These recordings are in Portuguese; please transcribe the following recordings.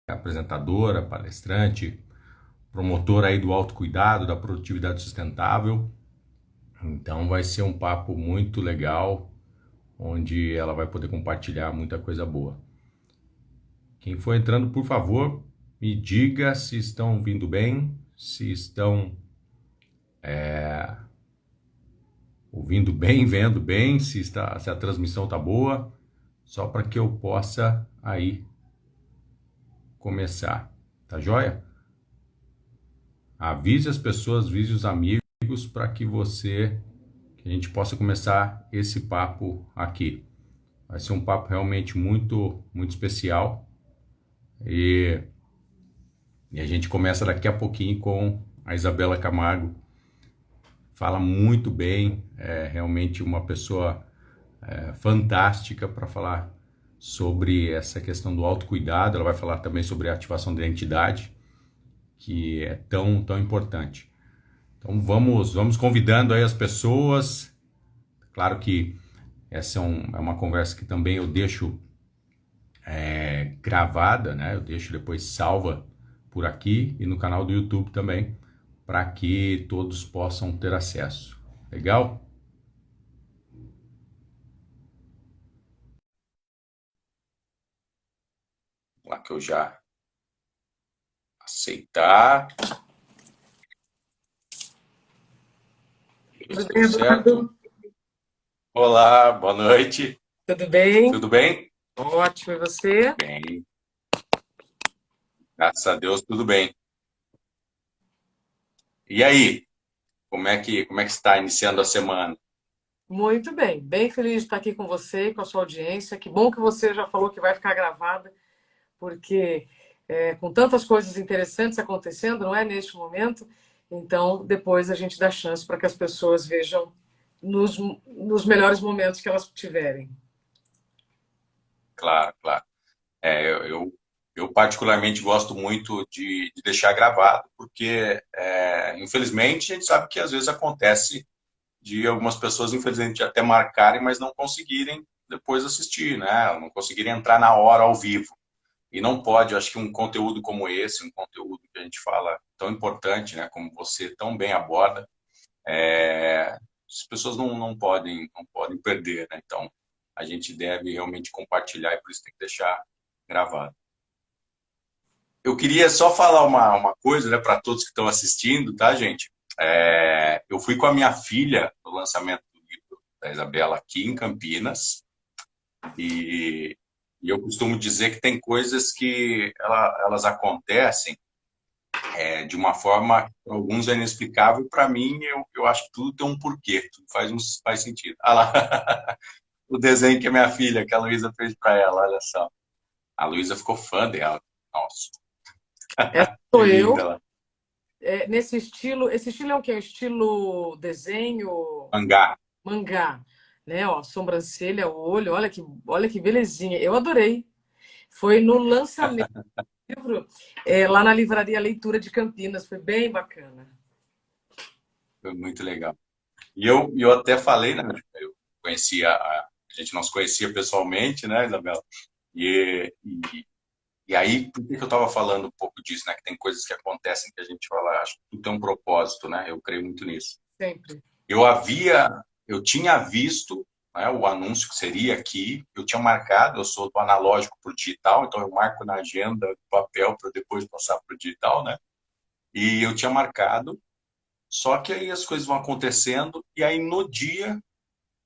apresentadora, palestrante, promotora aí do autocuidado, da produtividade sustentável. Então vai ser um papo muito legal, onde ela vai poder compartilhar muita coisa boa. Quem for entrando, por favor, me diga se estão vindo bem, se estão ouvindo bem, vendo bem, se a transmissão está boa, só para que eu possa aí começar. Tá joia? Avise as pessoas, avise os amigos para que a gente possa começar esse papo aqui. Vai ser um papo realmente muito especial e, e a gente começa daqui a pouquinho com a Isabela Camargo. Fala muito bem, é realmente uma pessoa fantástica para falar sobre essa questão do autocuidado. Ela vai falar também sobre a ativação da identidade, que é tão importante. Então vamos convidando aí as pessoas. Claro que essa é uma conversa que também eu deixo gravada, né? Eu deixo depois salva por aqui e no canal do YouTube também, para que todos possam ter acesso. Legal? Lá que eu já aceitar. Tudo Isso deu bem, certo. Eduardo? Olá, boa noite. Tudo bem? Tudo bem? Ótimo, e você? Bem, graças a Deus, tudo bem. E aí, como é que está iniciando a semana? Muito bem, bem feliz de estar aqui com você e com a sua audiência. Que bom que você já falou que vai ficar gravada, porque com tantas coisas interessantes acontecendo, não é, neste momento, então depois a gente dá chance para que as pessoas vejam nos melhores momentos que elas tiverem. Claro, claro. Eu particularmente gosto muito de deixar gravado, porque infelizmente a gente sabe que às vezes acontece de algumas pessoas, infelizmente, até marcarem, mas não conseguirem depois assistir, né? Não conseguirem entrar na hora ao vivo. E não pode, eu acho que um conteúdo como esse, um conteúdo que a gente fala tão importante, né? Como você tão bem aborda, as pessoas não podem perder, né? Então, a gente deve realmente compartilhar e por isso tem que deixar gravado. Eu queria só falar uma coisa, né, para todos que estão assistindo, tá, gente? Eu fui com a minha filha no lançamento do livro da Isabela aqui em Campinas e, e eu costumo dizer que tem coisas que elas acontecem de uma forma que para alguns é inexplicável, para mim eu acho que tudo tem um porquê, tudo faz sentido. Ah lá, o desenho que a minha filha, que a Luísa fez para ela, olha só. A Luísa ficou fã dela. Nossa, Essa que sou linda eu. ela. Nesse estilo, esse estilo é o quê? O estilo desenho Mangá. mangá, né? Ó, sobrancelha, olho, olha que belezinha. Eu adorei. Foi no lançamento do livro, lá na Livraria Leitura de Campinas. Foi bem bacana. Foi muito legal. E eu até falei, né? Eu conhecia, a gente não se conhecia pessoalmente, né, Isabela? E aí, por que que eu estava falando um pouco disso, né? Que tem coisas que acontecem que a gente fala, acho que tudo tem um propósito, né? Eu creio muito nisso. Sempre. Eu tinha visto, né, o anúncio que seria aqui, eu tinha marcado, eu sou do analógico para o digital, então eu marco na agenda do papel para depois passar para o digital, né? E eu tinha marcado, só que aí as coisas vão acontecendo, e aí no dia,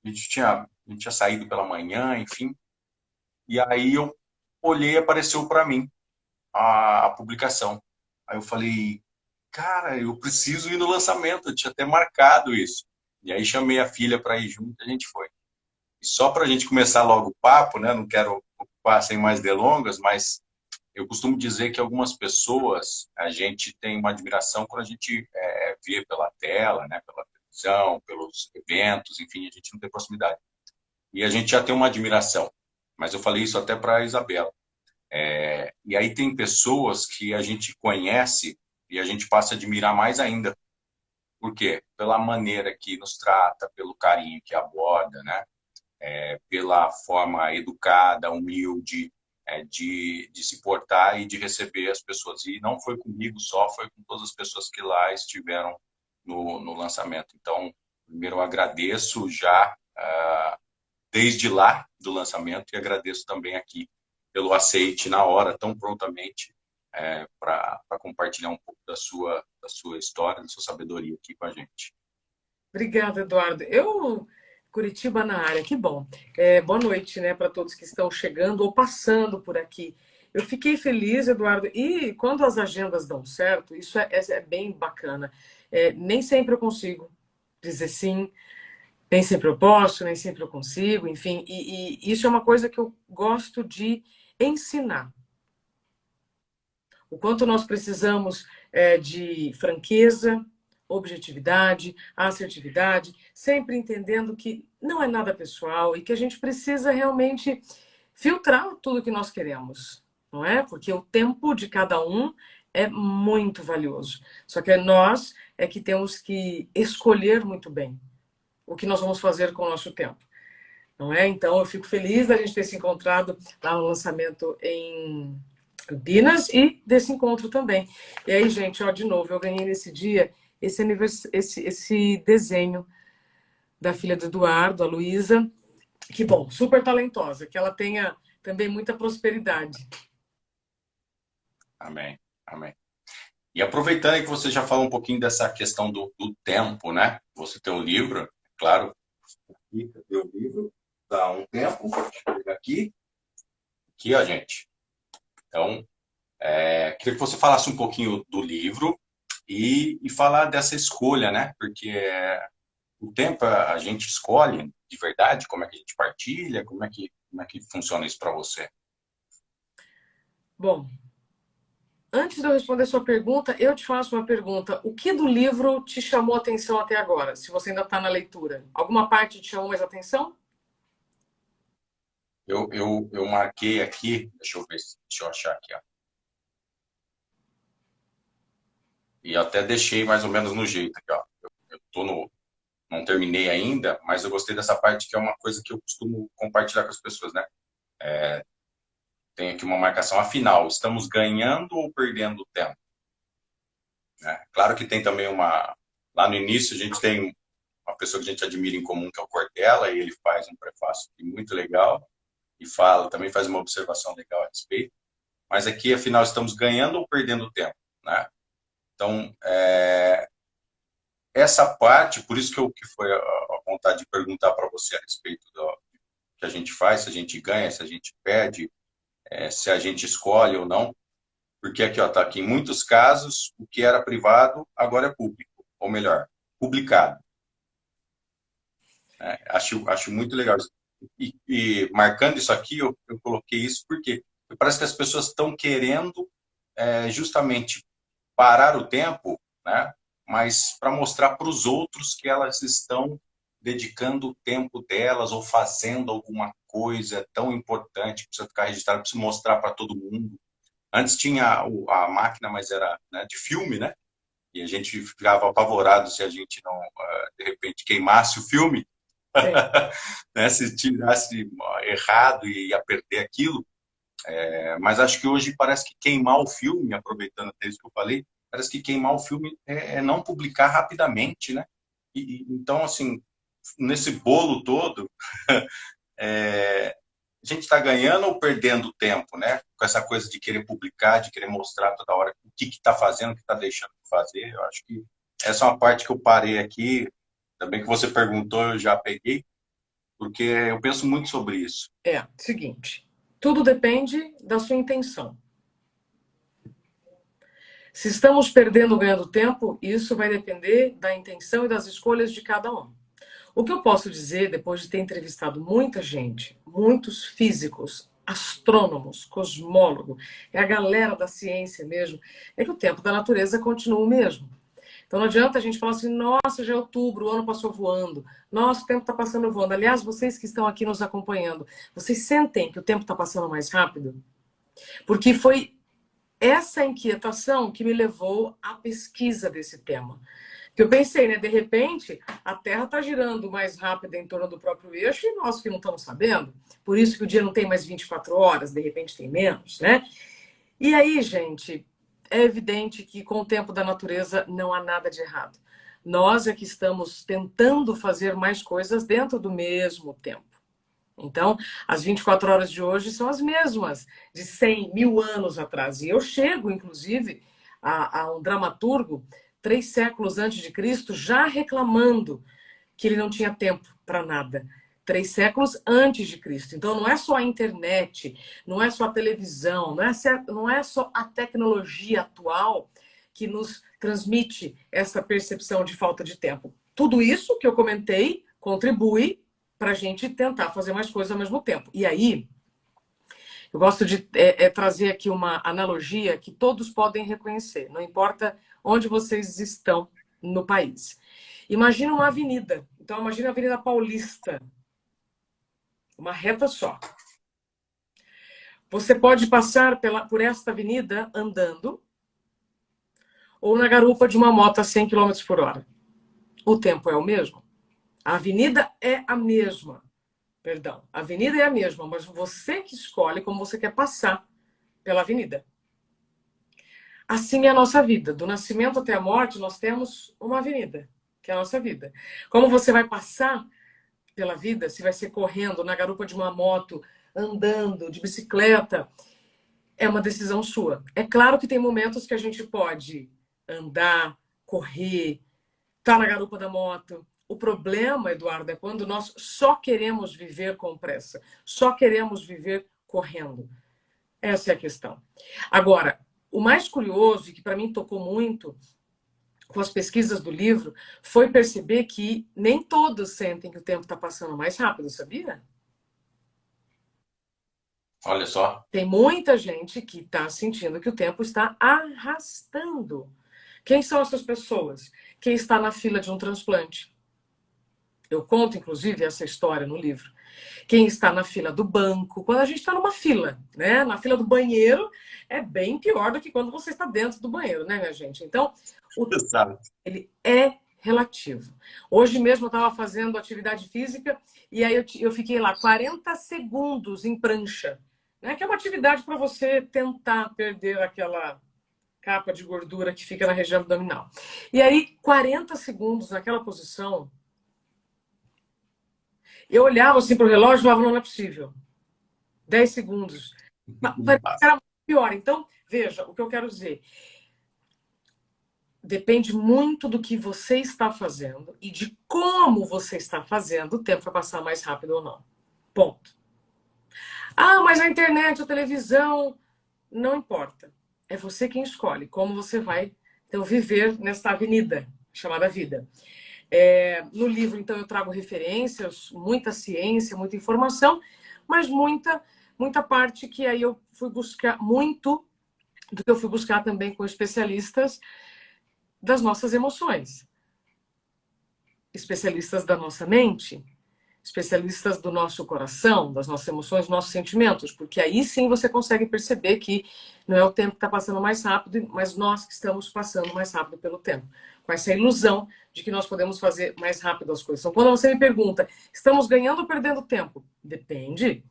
a gente tinha saído pela manhã, enfim, e aí eu olhei e apareceu para mim a publicação. Aí eu falei, cara, eu preciso ir no lançamento, eu tinha até marcado isso. E aí chamei a filha para ir junto, e a gente foi. E só para a gente começar logo o papo, né? Não quero ocupar sem mais delongas, mas eu costumo dizer que algumas pessoas a gente tem uma admiração quando a gente vê pela tela, né? Pela televisão, pelos eventos, enfim, a gente não tem proximidade. E a gente já tem uma admiração. Mas eu falei isso até para a Isabela. E aí tem pessoas que a gente conhece e a gente passa a admirar mais ainda. Por quê? Pela maneira que nos trata, pelo carinho que aborda, né? Pela forma educada, humilde. de se portar e de receber as pessoas. E não foi comigo só, foi com todas as pessoas que lá estiveram no lançamento. Então, primeiro eu agradeço já desde lá do lançamento e agradeço também aqui pelo aceite na hora, tão prontamente, para compartilhar um pouco da sua história, da sua sabedoria aqui com a gente. Obrigada, Eduardo. Curitiba na área, que bom. Boa noite, né, para todos que estão chegando ou passando por aqui. Eu fiquei feliz, Eduardo, e quando as agendas dão certo, isso é bem bacana. Nem sempre eu consigo dizer sim, nem sempre eu posso, nem sempre eu consigo, enfim, e isso é uma coisa que eu gosto de ensinar. O quanto nós precisamos de franqueza, objetividade, assertividade, sempre entendendo que não é nada pessoal e que a gente precisa realmente filtrar tudo que nós queremos, não é? Porque o tempo de cada um é muito valioso. Só que nós que temos que escolher muito bem o que nós vamos fazer com o nosso tempo, não é? Então, eu fico feliz da gente ter se encontrado lá no lançamento em Campinas e desse encontro também. E aí, gente, ó, de novo, eu ganhei nesse dia esse desenho da filha do Eduardo, a Luísa. Que bom, super talentosa, que ela tenha também muita prosperidade. Amém, amém. E aproveitando aí que você já falou um pouquinho dessa questão do tempo, né? Você tem um livro, claro, aqui, cadê o livro? Dá um tempo, aqui, ó, gente. Então, queria que você falasse um pouquinho do livro e falar dessa escolha, né? Porque o tempo a gente escolhe de verdade, como é que a gente partilha, como é que funciona isso para você? Bom, antes de eu responder a sua pergunta, eu te faço uma pergunta. O que do livro te chamou a atenção até agora, se você ainda está na leitura? Alguma parte te chamou mais atenção? Eu marquei aqui, deixa eu achar aqui, ó. E até deixei mais ou menos no jeito aqui, ó. Não terminei ainda, mas eu gostei dessa parte que é uma coisa que eu costumo compartilhar com as pessoas, né? Tem aqui uma marcação, afinal, estamos ganhando ou perdendo tempo? Claro que tem também lá no início a gente tem uma pessoa que a gente admira em comum, que é o Cortella, e ele faz um prefácio muito legal e também faz uma observação legal a respeito. Mas aqui, afinal, estamos ganhando ou perdendo tempo, né? Então, essa parte, por isso que foi a vontade de perguntar para você a respeito do que a gente faz, se a gente ganha, se a gente perde, se a gente escolhe ou não. Porque aqui, ó, tá aqui, em muitos casos, o que era privado agora é público, ou melhor, publicado. Acho muito legal isso. E marcando isso aqui, eu coloquei isso porque parece que as pessoas estão querendo justamente parar o tempo, né? Mas para mostrar para os outros que elas estão dedicando o tempo delas ou fazendo alguma coisa tão importante, precisa ficar registrado, precisa mostrar para todo mundo. Antes tinha a máquina, mas era, né, de filme, né? E a gente ficava apavorado se a gente não, de repente, queimasse o filme, né? Se tirasse errado e ia perder aquilo. Mas acho que hoje parece que queimar o filme, aproveitando até isso que eu falei, parece que queimar o filme é não publicar rapidamente, né? Então, assim, nesse bolo todo, a gente está ganhando ou perdendo tempo, né? Com essa coisa de querer publicar, de querer mostrar toda hora o que está fazendo, o que está deixando de fazer. Eu acho que essa é uma parte que eu parei aqui. Também que você perguntou, eu já peguei, porque eu penso muito sobre isso. Seguinte, tudo depende da sua intenção. Se estamos perdendo ou ganhando tempo, isso vai depender da intenção e das escolhas de cada um. O que eu posso dizer, depois de ter entrevistado muita gente, muitos físicos, astrônomos, cosmólogos, é a galera da ciência mesmo, é que o tempo da natureza continua o mesmo. Então não adianta a gente falar assim, nossa, já é outubro, o ano passou voando. Nossa, o tempo está passando voando. Aliás, vocês que estão aqui nos acompanhando, vocês sentem que o tempo está passando mais rápido? Porque foi essa inquietação que me levou à pesquisa desse tema. Porque eu pensei, né? De repente, a Terra está girando mais rápido em torno do próprio eixo e nós que não estamos sabendo. Por isso que o dia não tem mais 24 horas, de repente tem menos, né? E aí, gente, é evidente que com o tempo da natureza não há nada de errado. Nós é que estamos tentando fazer mais coisas dentro do mesmo tempo. Então, as 24 horas de hoje são as mesmas de 100 mil anos atrás. E eu chego, inclusive, a um dramaturgo 3 séculos antes de Cristo já reclamando que ele não tinha tempo para nada. 3 séculos antes de Cristo. Então, não é só a internet, não é só a televisão, não é só a tecnologia atual que nos transmite essa percepção de falta de tempo. Tudo isso que eu comentei contribui para a gente tentar fazer mais coisas ao mesmo tempo. E aí, eu gosto de trazer aqui uma analogia que todos podem reconhecer, não importa onde vocês estão no país. Imagina uma avenida. Então, imagina a Avenida Paulista, uma reta só. Você pode passar por esta avenida andando ou na garupa de uma moto a 100 km por hora. O tempo é o mesmo. A avenida é a mesma. Perdão, a avenida é a mesma, mas você que escolhe como você quer passar pela avenida. Assim é a nossa vida. Do nascimento até a morte, nós temos uma avenida, que é a nossa vida. Como você vai passar pela vida, se vai ser correndo, na garupa de uma moto, andando, de bicicleta, é uma decisão sua. É claro que tem momentos que a gente pode andar, correr, estar na garupa da moto. O problema, Eduardo, é quando nós só queremos viver com pressa, só queremos viver correndo. Essa é a questão. Agora, o mais curioso, e que para mim tocou muito com as pesquisas do livro, foi perceber que nem todos sentem que o tempo está passando mais rápido, sabia? Olha só. Tem muita gente que está sentindo que o tempo está arrastando. Quem são essas pessoas? Quem está na fila de um transplante. Eu conto, inclusive, essa história no livro. Quem está na fila do banco, quando a gente está numa fila, né? Na fila do banheiro é bem pior do que quando você está dentro do banheiro, né, minha gente? Então, o tempo, ele é relativo. Hoje mesmo eu estava fazendo atividade física e aí eu fiquei lá 40 segundos em prancha, né? Que é uma atividade para você tentar perder aquela capa de gordura que fica na região abdominal. E aí, 40 segundos naquela posição, eu olhava assim para o relógio e falava, não é possível. 10 segundos. Parecia que era pior. Então, veja, o que eu quero dizer. Depende muito do que você está fazendo e de como você está fazendo, o tempo vai passar mais rápido ou não. Ponto. Ah, mas a internet, a televisão, não importa. É você quem escolhe como você vai então, viver nesta avenida chamada vida. No livro, então, eu trago referências, muita ciência, muita informação, mas muita parte que aí eu fui buscar, muito do que eu fui buscar também com especialistas das nossas emoções, especialistas da nossa mente, especialistas do nosso coração, das nossas emoções, dos nossos sentimentos, porque aí sim você consegue perceber que não é o tempo que está passando mais rápido, mas nós que estamos passando mais rápido pelo tempo, com essa ilusão de que nós podemos fazer mais rápido as coisas. Então, quando você me pergunta, estamos ganhando ou perdendo tempo? Depende.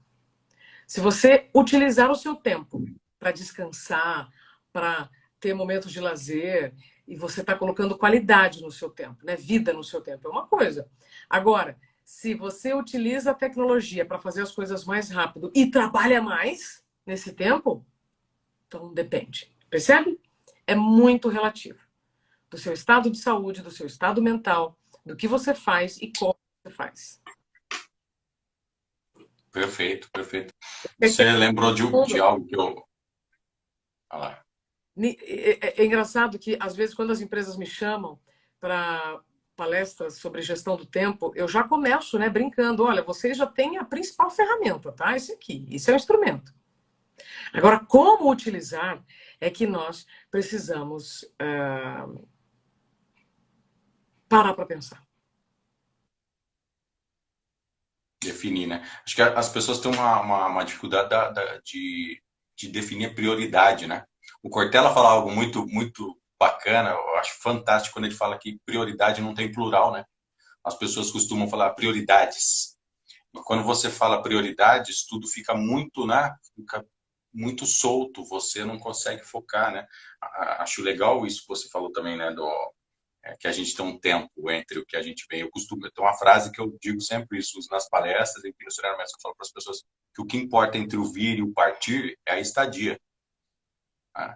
Se você utilizar o seu tempo para descansar, para ter momentos de lazer, e você está colocando qualidade no seu tempo, né? Vida no seu tempo, é uma coisa. Agora, se você utiliza a tecnologia para fazer as coisas mais rápido e trabalha mais nesse tempo, então depende. Percebe? É muito relativo. Do seu estado de saúde, do seu estado mental, do que você faz e como você faz. Perfeito, perfeito. Você lembrou de algo que eu... Olha lá. É engraçado que, às vezes, quando as empresas me chamam para palestras sobre gestão do tempo, eu já começo, né, brincando. Olha, vocês já têm a principal ferramenta, tá? Esse aqui, isso é um instrumento. Agora, como utilizar é que nós precisamos parar para pensar. Definir, né? Acho que as pessoas têm uma dificuldade de definir a prioridade, né? O Cortella fala algo muito bacana, eu acho fantástico quando ele fala que prioridade não tem plural, né? As pessoas costumam falar prioridades. E quando você fala prioridades, tudo fica muito, né? Fica muito solto, você não consegue focar, né? Acho legal isso que você falou também, né? Que a gente tem um tempo entre o que a gente vem. Eu costumo ter uma frase que eu digo sempre isso nas palestras, enfim, no treinamento que eu falo para as pessoas, que o que importa entre o vir e o partir é a estadia. Né?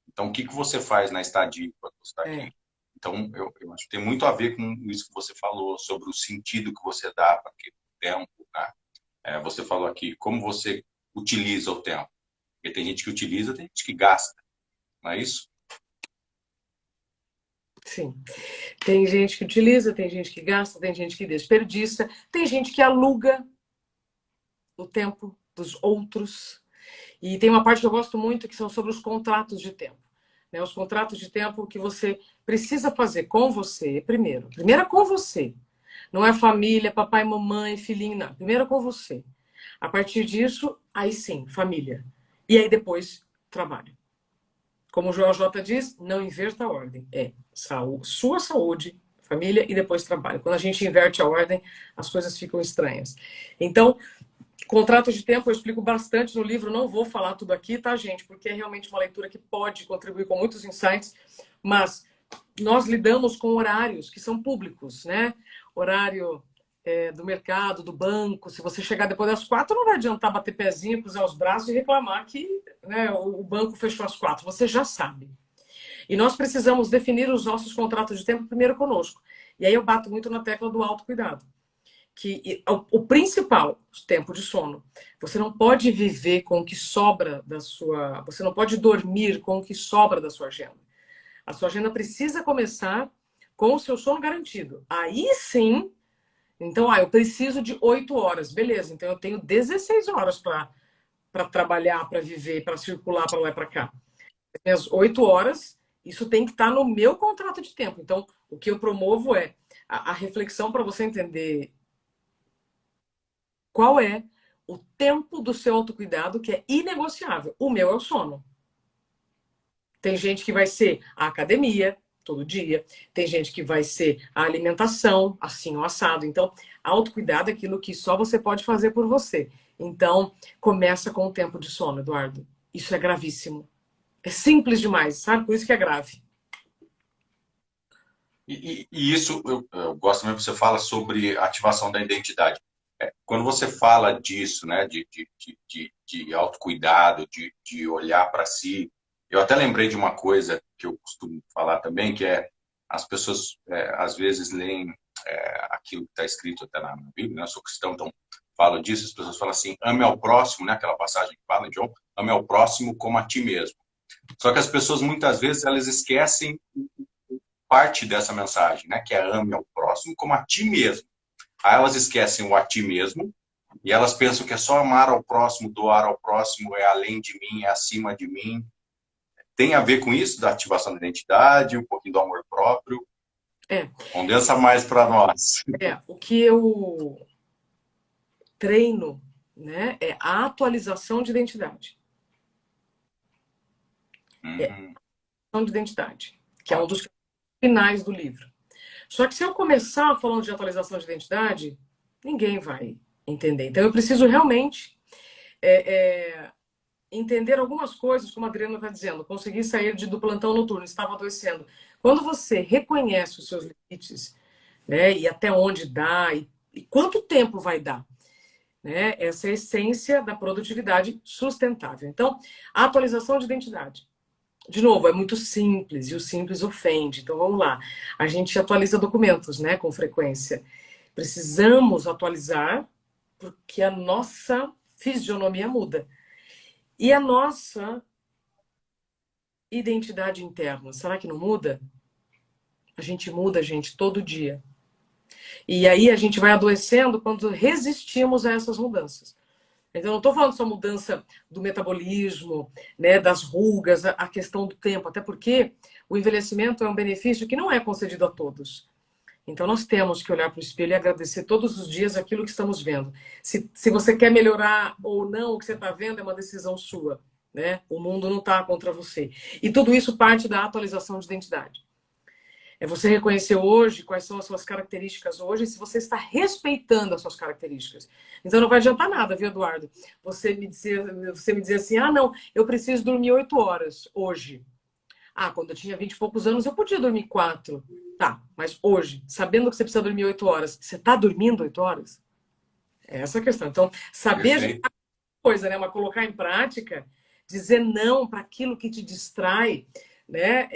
Então, o que você faz na estadia quando você está É, aqui? Então, eu acho que tem muito a ver com isso que você falou, sobre o sentido que você dá para aquele tempo. Né? Você falou aqui, como você utiliza o tempo. Porque tem gente que utiliza, tem gente que gasta. Não é isso? sim. Tem gente que utiliza, tem gente que gasta, tem gente que desperdiça, tem gente que aluga o tempo dos outros. E tem uma parte que eu gosto muito que são sobre os contratos de tempo. Né? Os contratos de tempo que você precisa fazer com você primeiro. Primeiro é com você. Não é família, papai, mamãe, filhinho, não. Primeiro é com você. A partir disso, aí sim, família. E aí depois, trabalho. Como o Joel J diz, não inverta a ordem. É saúde, sua saúde, família e depois trabalho. Quando a gente inverte a ordem, as coisas ficam estranhas. Então, contrato de tempo eu explico bastante no livro, não vou falar tudo aqui, tá, gente? Porque é realmente uma leitura que pode contribuir com muitos insights, mas nós lidamos com horários que são públicos, né? Horário do mercado, do banco. Se você chegar depois das 4, não vai adiantar bater pezinho, cruzar os braços e reclamar que, né, o banco fechou às 4. Você já sabe. E nós precisamos definir os nossos contratos de tempo primeiro conosco. E aí eu bato muito na tecla do autocuidado. Que o principal, o tempo de sono. Você não pode viver com o que sobra da sua. Você não pode dormir com o que sobra da sua agenda. A sua agenda precisa começar com o seu sono garantido. Aí sim. Então, eu preciso de 8 horas. Beleza, então eu tenho 16 horas para trabalhar, para viver, para circular para lá e para cá. Minhas 8 horas, isso tem que estar no meu contrato de tempo. Então, o que eu promovo é a reflexão para você entender qual é o tempo do seu autocuidado que é inegociável. O meu é o sono. Tem gente que vai ser a academia, todo dia. Tem gente que vai ser a alimentação, assim ou assado. Então, autocuidado é aquilo que só você pode fazer por você. Então, começa com o tempo de sono, Eduardo. Isso é gravíssimo. É simples demais, sabe? Por isso que é grave. E isso, eu gosto mesmo que você fala sobre ativação da identidade. Quando você fala disso, né, de autocuidado, de olhar para si, eu até lembrei de uma coisa que eu costumo falar também, que é as pessoas às vezes leem aquilo que está escrito até na Bíblia, né? Eu sou cristão, então falo disso, as pessoas falam assim, ame ao próximo, né? Aquela passagem que fala, João, ame ao próximo como a ti mesmo. Só que as pessoas muitas vezes elas esquecem parte dessa mensagem, né? Que é ame ao próximo como a ti mesmo. Aí elas esquecem o a ti mesmo e elas pensam que é só amar ao próximo, doar ao próximo, é além de mim, é acima de mim. Tem a ver com isso, da ativação da identidade, um pouquinho do amor próprio. É, Condensa mais para nós. o que eu treino, né, é a atualização de identidade. É a Hum, atualização de identidade, que é um ótimo. dos finais do livro. Só que se eu começar falando de atualização de identidade, ninguém vai entender. Então eu preciso realmente é, é, entender algumas coisas, como a Adriana está dizendo, conseguir sair do plantão noturno, estava adoecendo. Quando você reconhece os seus limites, né, e até onde dá, e quanto tempo vai dar, né, essa é a essência da produtividade sustentável. Então, a atualização de identidade. De novo, é muito simples e o simples ofende. Então vamos lá. A gente atualiza documentos, né, com frequência. Precisamos atualizar porque a nossa fisionomia muda. E a nossa identidade interna, será que não muda? A gente muda, gente, todo dia. E aí a gente vai adoecendo quando resistimos a essas mudanças. Então, não estou falando só mudança do metabolismo, né, das rugas, a questão do tempo, até porque o envelhecimento é um benefício que não é concedido a todos. Então, nós temos que olhar para o espelho e agradecer todos os dias aquilo que estamos vendo. Se você quer melhorar ou não, o que você está vendo é uma decisão sua. né? O mundo não está contra você. E tudo isso parte da atualização de identidade. É você reconhecer hoje quais são as suas características hoje e se você está respeitando as suas características. Então não vai adiantar nada, viu, Eduardo? Você me dizer assim, ah, não, eu preciso dormir 8 horas hoje. Ah, quando eu tinha 20 e poucos anos, eu podia dormir 4. Tá, mas hoje, sabendo que você precisa dormir 8 horas, você está dormindo 8 horas? É essa a questão. Então, saber já é Perfeito. coisa, né? Mas colocar em prática, dizer não para aquilo que te distrai, né?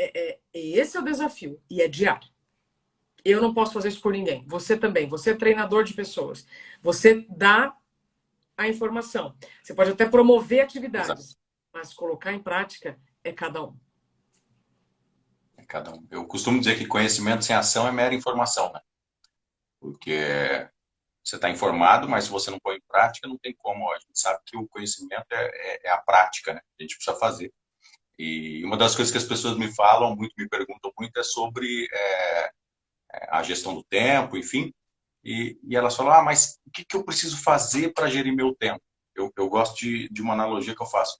Esse é o desafio. E é diário. Eu não posso fazer isso por ninguém. Você também. Você é treinador de pessoas. Você dá a informação. Você pode até promover Exato. atividades, mas colocar em prática é cada um. É cada um. Eu costumo dizer que conhecimento sem ação é mera informação, né? Porque você está informado, mas se você não põe em prática, não tem como. A gente sabe que o conhecimento é a prática, né? A gente precisa fazer. E uma das coisas que as pessoas me falam muito, me perguntam muito, é sobre a gestão do tempo, enfim. E elas falam, ah, mas o que, que eu preciso fazer para gerir meu tempo? Eu gosto de uma analogia que eu faço.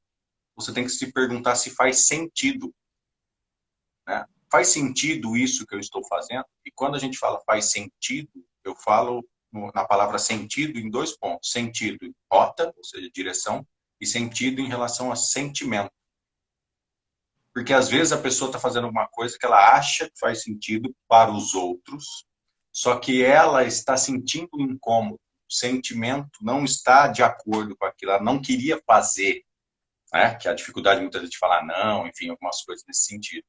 Você tem que se perguntar se faz sentido, né? Faz sentido isso que eu estou fazendo? E quando a gente fala faz sentido, eu falo na palavra sentido em dois pontos. Sentido em rota, ou seja, direção, e sentido em relação a sentimento. Porque às vezes a pessoa está fazendo uma coisa que ela acha que faz sentido para os outros, só que ela está sentindo um incômodo, o sentimento não está de acordo com aquilo, ela não queria fazer, né? Que é a dificuldade muitas vezes de falar não, enfim, algumas coisas nesse sentido.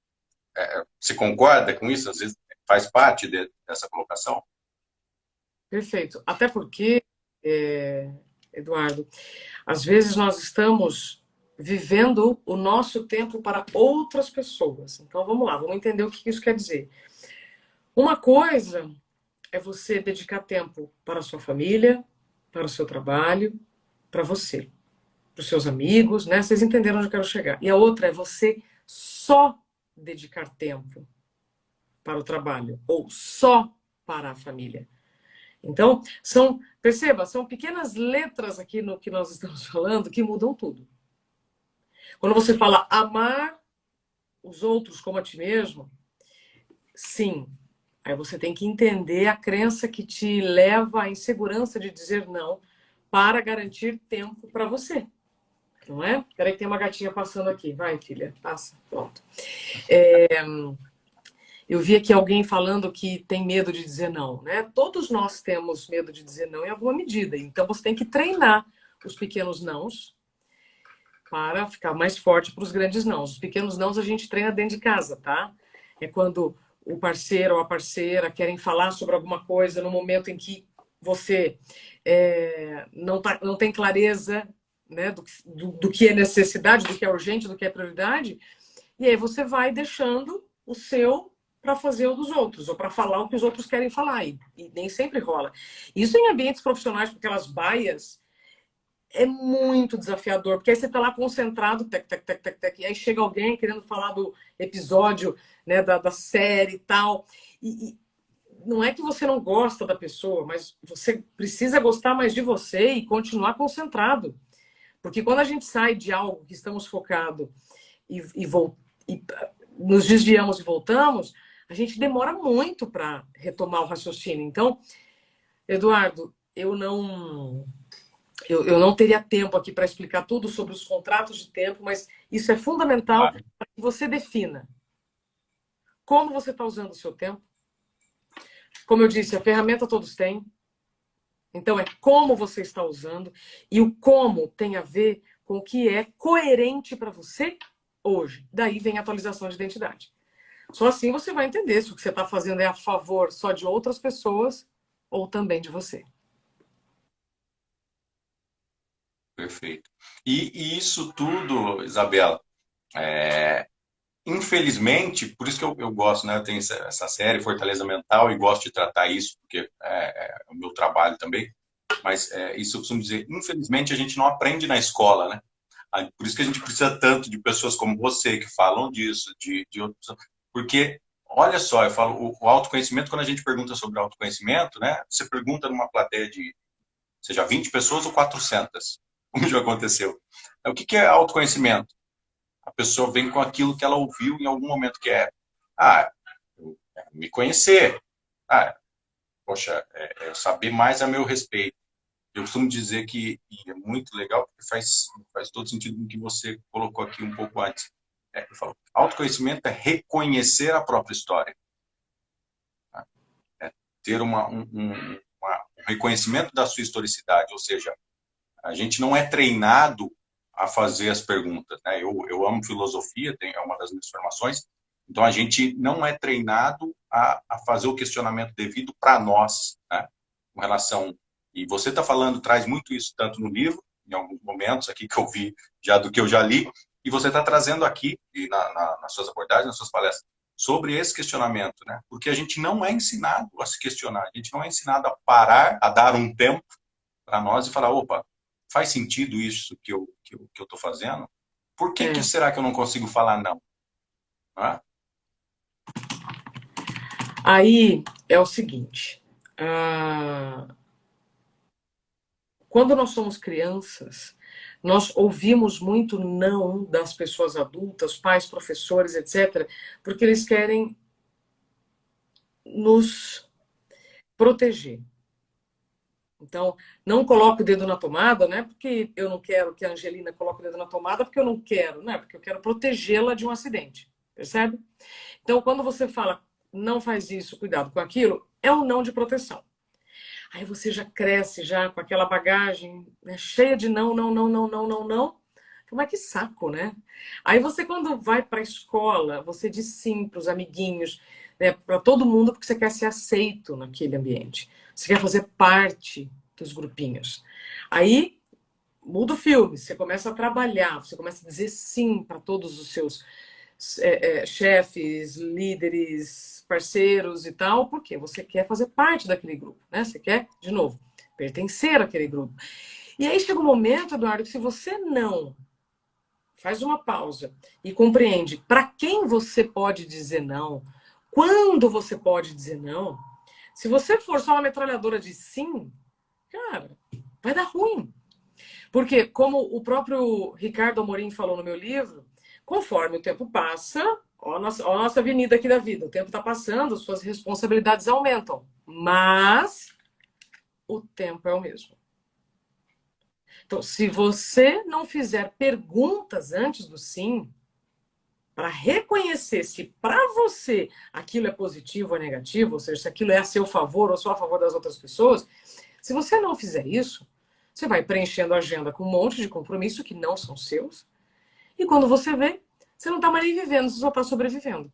Você concorda com isso? Às vezes faz parte dessa colocação? Perfeito. Até porque, Eduardo, às vezes nós estamos vivendo o nosso tempo para outras pessoas. Então vamos lá, vamos entender o que isso quer dizer. Uma coisa é você dedicar tempo para a sua família, para o seu trabalho, para você, para os seus amigos, né? Vocês entenderam onde eu quero chegar. E a outra é você só dedicar tempo para o trabalho ou só para a família. Então, perceba, são pequenas letras aqui no que nós estamos falando que mudam tudo. Quando você fala amar os outros como a ti mesmo, sim. Aí você tem que entender a crença que te leva à insegurança de dizer não para garantir tempo para você. Não é? Peraí que tem uma gatinha passando aqui. Vai, filha, passa. Pronto. Eu vi aqui alguém falando que tem medo de dizer não, né? Todos nós temos medo de dizer não em alguma medida. Então você tem que treinar os pequenos nãos para ficar mais forte para os grandes nãos. Os pequenos nãos a gente treina dentro de casa, tá? É quando o parceiro ou a parceira querem falar sobre alguma coisa no momento em que você não tem clareza, né, do que é necessidade, do que é urgente, do que é prioridade, e aí você vai deixando o seu para fazer o dos outros, ou para falar o que os outros querem falar, e nem sempre rola. Isso em ambientes profissionais, com aquelas baias, é muito desafiador, porque aí você está lá concentrado, tec, tec, tec, tec, tec, e aí chega alguém querendo falar do episódio, né, da série e tal, e não é que você não gosta da pessoa, mas você precisa gostar mais de você e continuar concentrado. Porque quando a gente sai de algo que estamos focados e nos desviamos e voltamos, a gente demora muito para retomar o raciocínio. Então, Eduardo, eu não teria tempo aqui para explicar tudo sobre os contratos de tempo, mas isso é fundamental Claro. para que você defina como você está usando o seu tempo. Como eu disse, a ferramenta todos têm. Então, é como você está usando. E o como tem a ver com o que é coerente para você hoje. Daí vem a atualização de identidade. Só assim você vai entender se o que você está fazendo é a favor só de outras pessoas ou também de você. Perfeito. E isso tudo, Isabela, infelizmente, por isso que eu gosto, né? Eu tenho essa série Fortaleza Mental e gosto de tratar isso, porque é o meu trabalho também. Mas isso eu costumo dizer, infelizmente a gente não aprende na escola, né? Por isso que a gente precisa tanto de pessoas como você que falam disso, de outros. Porque, olha só, eu falo, o autoconhecimento, quando a gente pergunta sobre autoconhecimento, né? Você pergunta numa plateia de, seja 20 pessoas ou 400, como já aconteceu. O que é autoconhecimento? a pessoa vem com aquilo que ela ouviu em algum momento, que é, ah, me conhecer, ah, poxa, saber mais a meu respeito. Eu costumo dizer que e é muito legal, porque faz todo sentido com o que você colocou aqui um pouco antes. Eu falo, autoconhecimento é reconhecer a própria história. Tá? É ter um reconhecimento da sua historicidade, ou seja, a gente não é treinado a fazer as perguntas. Né? Eu amo filosofia, é uma das minhas formações, então a gente não é treinado a fazer o questionamento devido para nós, né? Com relação. E você está falando, traz muito isso, tanto no livro, em alguns momentos aqui que eu vi já do que eu já li, e você está trazendo aqui, e nas suas abordagens, nas suas palestras, sobre esse questionamento, né? Porque a gente não é ensinado a se questionar, a gente não é ensinado a parar, a dar um tempo para nós e falar, opa, faz sentido isso que eu tô fazendo? Por que É. será que eu não consigo falar não? Não é? Aí é o seguinte, quando nós somos crianças, nós ouvimos muito não das pessoas adultas, pais, professores, etc., porque eles querem nos proteger. Então, não coloque o dedo na tomada, né? Porque eu não quero que a Angelina coloque o dedo na tomada, porque eu não quero, né? Porque eu quero protegê-la de um acidente, percebe? Então, quando você fala, não faz isso, cuidado com aquilo, é um não de proteção. Aí você já cresce já com aquela bagagem, né, cheia de não, não, não, não, não, não, não. Mas que saco, né? Aí você, quando vai para a escola, você diz sim para os amiguinhos, né, para todo mundo, porque você quer ser aceito naquele ambiente. Você quer fazer parte dos grupinhos. Aí muda o filme, você começa a trabalhar, você começa a dizer sim para todos os seus chefes, líderes, parceiros e tal, porque você quer fazer parte daquele grupo, né? Você quer, de novo, pertencer àquele grupo. E aí chega um momento, Eduardo, que se você não faz uma pausa e compreende para quem você pode dizer não, quando você pode dizer não, se você for só uma metralhadora de sim, cara, vai dar ruim. Porque, como o próprio Ricardo Amorim falou no meu livro, conforme o tempo passa, ó a nossa avenida aqui da vida, o tempo está passando, suas responsabilidades aumentam. Mas o tempo é o mesmo. Então, se você não fizer perguntas antes do sim, para reconhecer se para você aquilo é positivo ou negativo, ou seja, se aquilo é a seu favor ou só a favor das outras pessoas, se você não fizer isso, você vai preenchendo a agenda com um monte de compromissos que não são seus, e quando você vê, você não está mais nem vivendo, você só está sobrevivendo.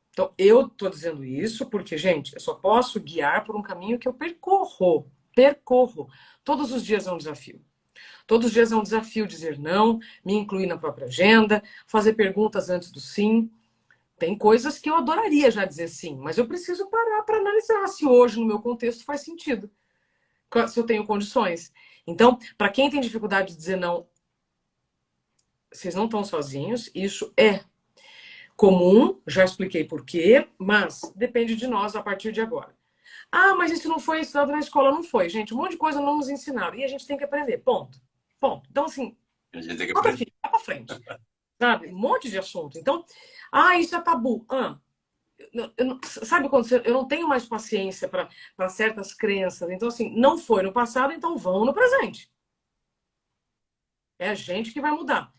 Então, eu estou dizendo isso porque, gente, eu só posso guiar por um caminho que eu percorro. Percorro. Todos os dias é um desafio. Todos os dias é um desafio dizer não, me incluir na própria agenda, fazer perguntas antes do sim. Tem coisas que eu adoraria já dizer sim, mas eu preciso parar para analisar se hoje, no meu contexto, faz sentido, se eu tenho condições. Então, para quem tem dificuldade de dizer não, vocês não estão sozinhos, isso é comum, já expliquei por quê, mas depende de nós a partir de agora. Ah, mas isso não foi ensinado na escola, não foi. Gente, um monte de coisa não nos ensinaram e a gente tem que aprender, ponto. Ponto. Então, assim, A gente tem que bota aprender. filho, vai pra frente. Sabe? Um monte de assunto. Então, isso é tabu. Sabe quando eu não tenho mais paciência para certas crenças. Então, assim, não foi no passado, então vão no presente. É a gente que vai mudar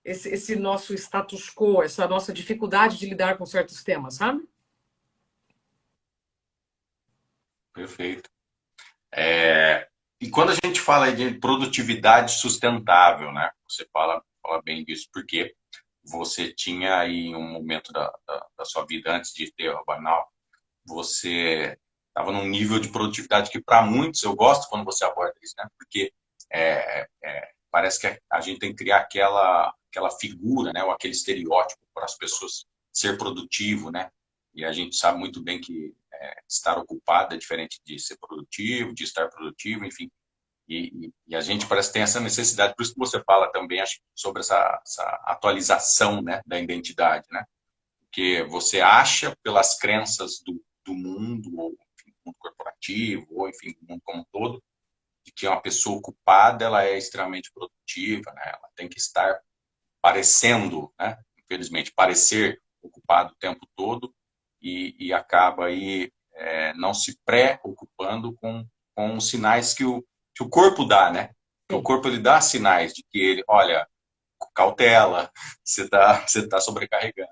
esse nosso status quo, essa nossa dificuldade de lidar com certos temas, sabe? Perfeito. E quando a gente fala de produtividade sustentável, né? Você fala bem disso, porque você tinha aí um momento da sua vida antes de ter o burnout, você estava num nível de produtividade que para muitos, eu gosto quando você aborda isso, né? Porque parece que a gente tem que criar aquela figura, né? Ou aquele estereótipo para as pessoas ser produtivo, né? E a gente sabe muito bem que estar ocupado é diferente de ser produtivo, de estar produtivo, enfim. E a gente parece que tem essa necessidade, por isso que você fala também acho, sobre essa atualização, né, da identidade, né? Porque você acha pelas crenças do mundo, ou enfim, do mundo corporativo, ou enfim, do mundo como um todo, de que uma pessoa ocupada ela é extremamente produtiva, né? Ela tem que estar parecendo, né? Infelizmente, parecer ocupado o tempo todo e acaba aí não se preocupando com os sinais que o corpo dá, né? Que o Sim. corpo ele dá sinais de que ele, olha, cautela, você tá sobrecarregando.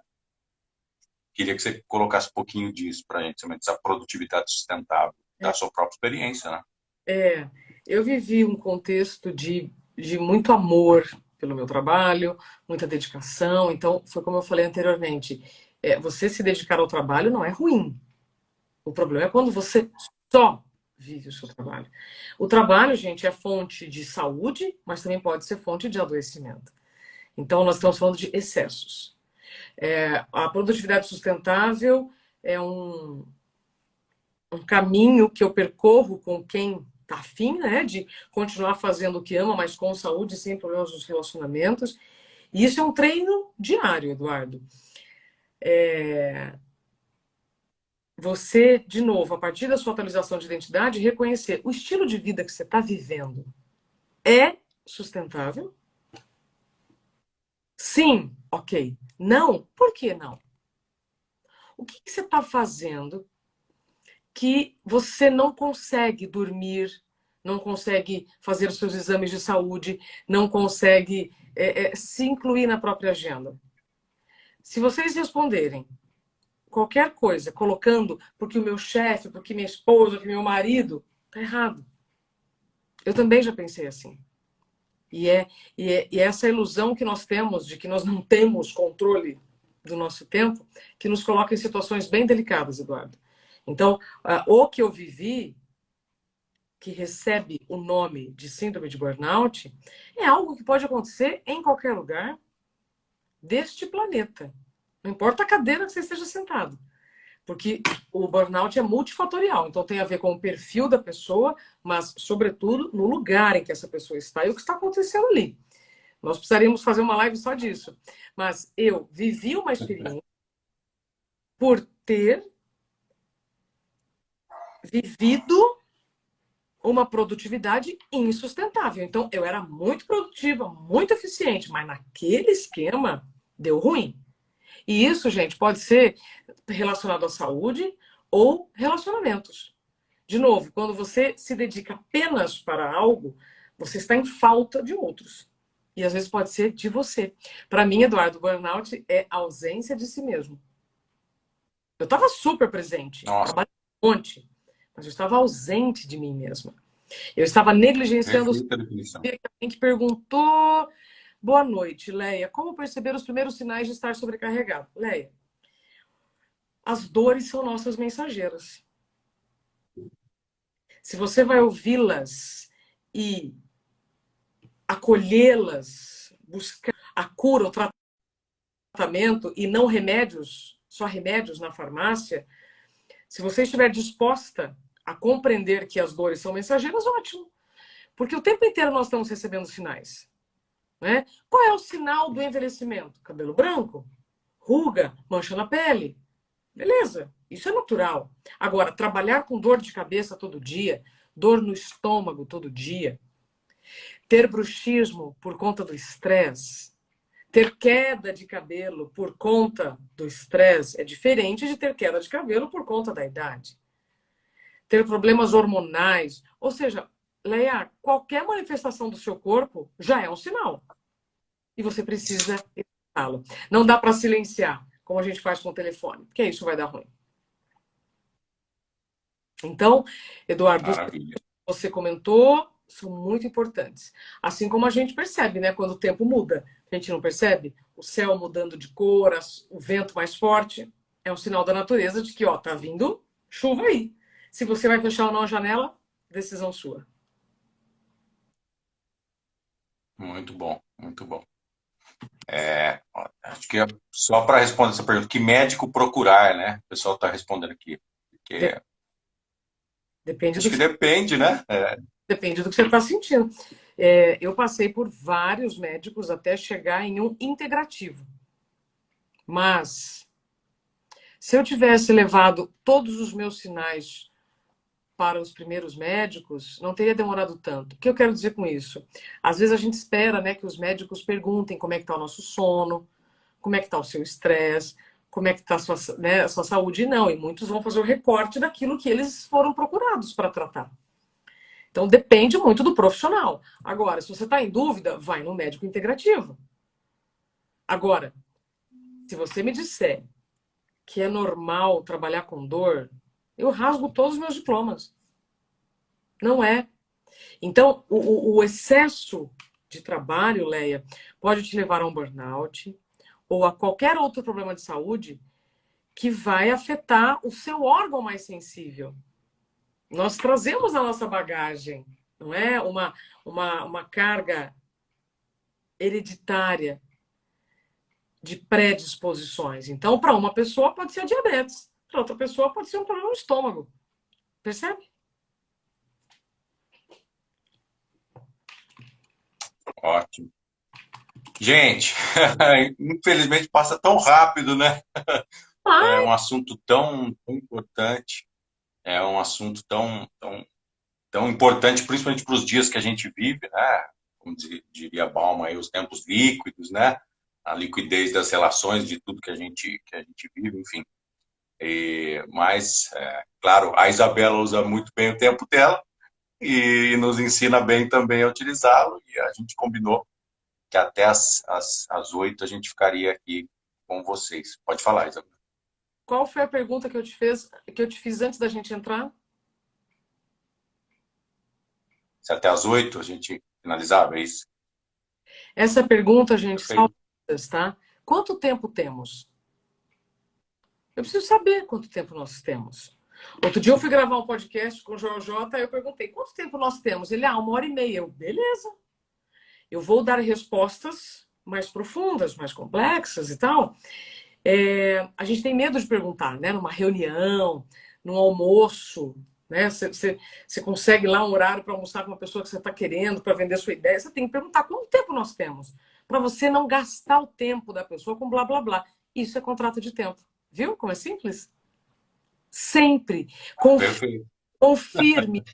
Queria que você colocasse um pouquinho disso para a gente, essa produtividade sustentável, da sua própria experiência, né? É, eu vivi um contexto de muito amor pelo meu trabalho, muita dedicação. Então, foi como eu falei anteriormente: você se dedicar ao trabalho não é ruim. O problema é quando você só vive o seu trabalho. O trabalho, gente, é fonte de saúde, mas também pode ser fonte de adoecimento. Então, nós estamos falando de excessos. A produtividade sustentável é um caminho que eu percorro com quem está afim, né, de continuar fazendo o que ama, mas com saúde, sem problemas nos relacionamentos. E isso é um treino diário, Eduardo. Você, de novo, a partir da sua atualização de identidade, reconhecer o estilo de vida que você está vivendo é sustentável? Sim, ok. Não, por que não? O que você está fazendo que você não consegue dormir, não consegue fazer os seus exames de saúde, não consegue se incluir na própria agenda? Se vocês responderem qualquer coisa, colocando porque o meu chefe, porque minha esposa, porque meu marido, tá errado. Eu também já pensei assim. E essa ilusão que nós temos de que nós não temos controle do nosso tempo, que nos coloca em situações bem delicadas, Eduardo. Então, o que eu vivi, que recebe o nome de síndrome de burnout, é algo que pode acontecer em qualquer lugar deste planeta. Não importa a cadeira que você esteja sentado. Porque o burnout é multifatorial, então tem a ver com o perfil da pessoa, mas, sobretudo, no lugar em que essa pessoa está e o que está acontecendo ali. Nós precisaríamos fazer uma live só disso. Mas eu vivi uma experiência por ter vivido uma produtividade insustentável. Então, eu era muito produtiva, muito eficiente, mas naquele esquema deu ruim. E isso, gente, pode ser relacionado à saúde ou relacionamentos. De novo, quando você se dedica apenas para algo, você está em falta de outros. E às vezes pode ser de você. Para mim, Eduardo, burnout é ausência de si mesmo. Eu estava super presente, Nossa, trabalhando um monte, mas eu estava ausente de mim mesma. Eu estava negligenciando perfeita definição. alguém que perguntou: boa noite, Leia. Como perceber os primeiros sinais de estar sobrecarregado? Leia, as dores são nossas mensageiras. Se você vai ouvi-las e acolhê-las, buscar a cura, o tratamento e não remédios, só remédios na farmácia, se você estiver disposta a compreender que as dores são mensageiras, ótimo. Porque o tempo inteiro nós estamos recebendo sinais. Né? Qual é o sinal do envelhecimento? Cabelo branco? Ruga? Mancha na pele? Beleza, isso é natural. Agora, trabalhar com dor de cabeça todo dia, dor no estômago todo dia, ter bruxismo por conta do estresse, ter queda de cabelo por conta do estresse é diferente de ter queda de cabelo por conta da idade. Ter problemas hormonais, ou seja, Leia, qualquer manifestação do seu corpo já é um sinal. E você precisa evitá-lo. Não dá para silenciar, como a gente faz com o telefone, porque isso vai dar ruim. Então, Eduardo, Maravilha. você comentou, são muito importantes. Assim como a gente percebe, né? Quando o tempo muda. A gente não percebe? O céu mudando de cor, o vento mais forte. É um sinal da natureza de que, ó, tá vindo chuva aí. Se você vai fechar ou não a janela, decisão sua. Muito bom, muito bom. Acho que só para responder essa pergunta, que médico procurar, né? O pessoal está respondendo aqui. Porque Depende do acho que que, depende, né? depende do que você está sentindo. Eu passei por vários médicos até chegar em um integrativo. Mas, se eu tivesse levado todos os meus sinais para os primeiros médicos, não teria demorado tanto. O que eu quero dizer com isso? Às vezes a gente espera, né, que os médicos perguntem como é que está o nosso sono, como é que está o seu estresse, como é que está a sua saúde. E não, e muitos vão fazer o recorte daquilo que eles foram procurados para tratar. Então depende muito do profissional. Agora, se você está em dúvida, vai no médico integrativo. Agora, se você me disser que é normal trabalhar com dor, eu rasgo todos os meus diplomas. Não é. Então, o excesso de trabalho, Leia, pode te levar a um burnout ou a qualquer outro problema de saúde que vai afetar o seu órgão mais sensível. Nós trazemos na nossa bagagem, não é? Uma carga hereditária de predisposições. Então, para uma pessoa pode ser a diabetes, para outra pessoa pode ser um problema no estômago. Percebe? Ótimo. Gente, infelizmente passa tão rápido, né? É Ai, um assunto tão importante, é um assunto tão importante, principalmente para os dias que a gente vive, né? Como diria Bauman, aí, os tempos líquidos, né? A liquidez das relações, de tudo que a gente vive, enfim. Mas, claro, a Isabela usa muito bem o tempo dela e nos ensina bem também a utilizá-lo, e a gente combinou que até às 8 a gente ficaria aqui com vocês. Pode falar, Isabela. qual foi a pergunta que eu te fiz antes da gente entrar? Se até às 8 a gente finalizava, é isso? Essa pergunta, gente, salva Perfeito. vidas, tá? Quanto tempo temos? Eu preciso saber quanto tempo nós temos. Outro dia eu fui gravar um podcast com o Joel J. E eu perguntei quanto tempo nós temos. Ele, 1 hora e meia. Eu, beleza. Eu vou dar respostas mais profundas, mais complexas e tal. A gente tem medo de perguntar, né? Numa reunião, num almoço, né? Você consegue lá um horário para almoçar com uma pessoa que você está querendo, para vender sua ideia. Você tem que perguntar quanto tempo nós temos, para você não gastar o tempo da pessoa com blá blá blá. Isso é contrato de tempo. Viu como é simples? Sempre. Perfeito. Confirme.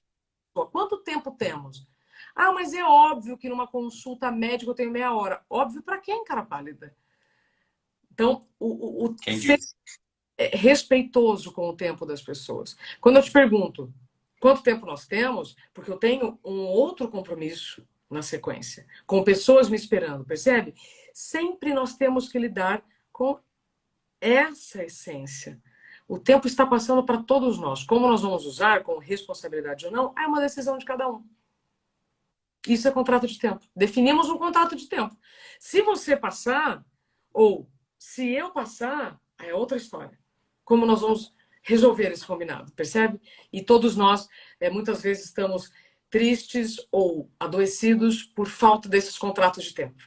Quanto tempo temos? Ah, mas é óbvio que numa consulta médica eu tenho meia hora. Óbvio para quem, cara pálida? Então, Quem ser disse? respeitoso com o tempo das pessoas. Quando eu te pergunto quanto tempo nós temos, porque eu tenho um outro compromisso na sequência, com pessoas me esperando, percebe? Sempre nós temos que lidar com essa essência. O tempo está passando para todos nós. Como nós vamos usar, com responsabilidade ou não, é uma decisão de cada um. Isso é contrato de tempo. Definimos um contrato de tempo. Se você passar, ou se eu passar, é outra história. Como nós vamos resolver esse combinado, percebe? E todos nós, muitas vezes, estamos tristes ou adoecidos por falta desses contratos de tempo.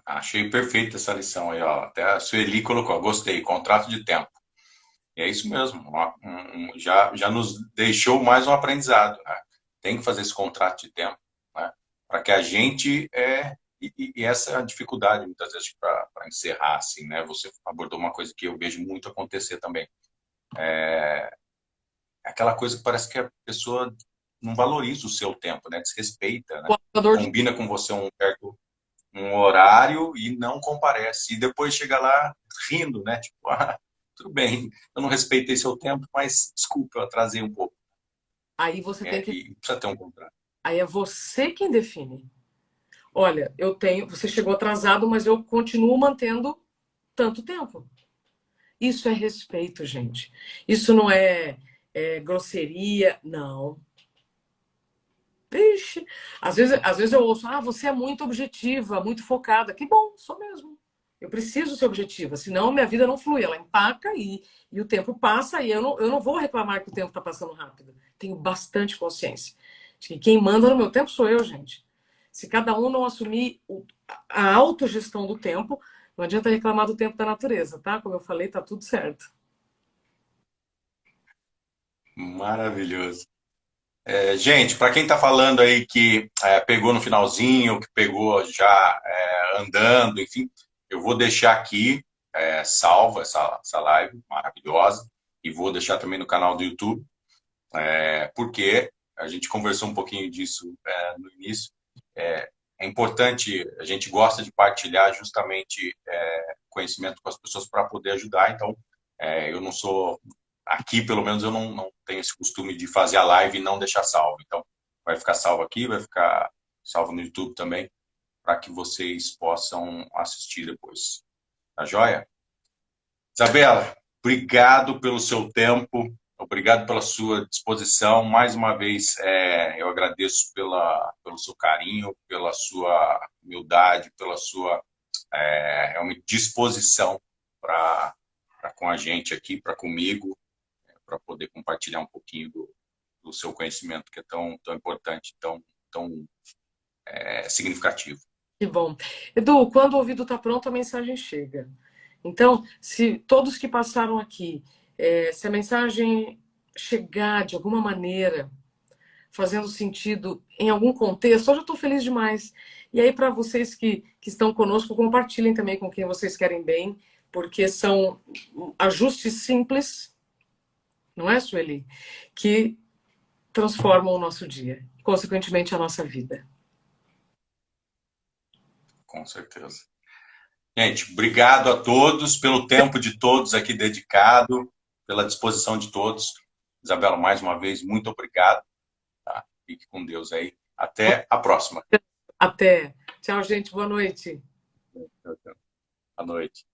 Achei perfeita essa lição aí, ó. Até a Sueli colocou, gostei, contrato de tempo. E é isso mesmo, ó, já nos deixou mais um aprendizado, né? Tem que fazer esse contrato de tempo, né? Para que a gente e essa é a dificuldade muitas vezes para encerrar assim, né? Você abordou uma coisa que eu vejo muito acontecer também. É aquela coisa que parece que a pessoa não valoriza o seu tempo, né? Desrespeita, né? Combina com você um horário e não comparece. E depois chega lá rindo, né? Tipo, tudo bem, eu não respeitei seu tempo, mas desculpa, eu atrasei um pouco. Aí você tem que. E precisa ter um contrato. Aí é você quem define. Olha, você chegou atrasado, mas eu continuo mantendo tanto tempo. Isso é respeito, gente. Isso não é grosseria, não. Vixe, às vezes eu ouço, você é muito objetiva, muito focada. Que bom, sou mesmo. Eu preciso ser objetiva, senão minha vida não flui, ela empaca e o tempo passa e eu não vou reclamar que o tempo está passando rápido. Tenho bastante consciência de que quem manda no meu tempo sou eu, gente. Se cada um não assumir a autogestão do tempo, não adianta reclamar do tempo da natureza, tá? Como eu falei, tá tudo certo. Maravilhoso. Gente, para quem está falando aí que pegou no finalzinho, que pegou já andando, enfim, eu vou deixar aqui salva essa live maravilhosa. e vou deixar também no canal do YouTube, porque a gente conversou um pouquinho disso no início. É importante, a gente gosta de partilhar justamente conhecimento com as pessoas para poder ajudar. Então, eu não sou, aqui pelo menos eu não tenho esse costume de fazer a live e não deixar salvo. Então, vai ficar salvo aqui, vai ficar salvo no YouTube também, para que vocês possam assistir depois. Tá joia? Isabela, obrigado pelo seu tempo, obrigado pela sua disposição. Mais uma vez, eu agradeço pelo seu carinho, pela sua humildade, pela sua realmente disposição para com a gente aqui, para comigo, para poder compartilhar um pouquinho do seu conhecimento, que é tão importante, tão significativo. Que bom. Edu, quando o ouvido está pronto, a mensagem chega. Então, se todos que passaram aqui, se a mensagem chegar de alguma maneira, fazendo sentido em algum contexto, eu já estou feliz demais. E aí, para vocês que estão conosco, compartilhem também com quem vocês querem bem, porque são ajustes simples, não é, Sueli? Que transformam o nosso dia, consequentemente a nossa vida. Com certeza. Gente, obrigado a todos pelo tempo de todos aqui dedicado, pela disposição de todos. Isabela, mais uma vez, muito obrigado. Tá? Fique com Deus aí. Até a próxima. Até. Tchau, gente. Boa noite. Boa noite.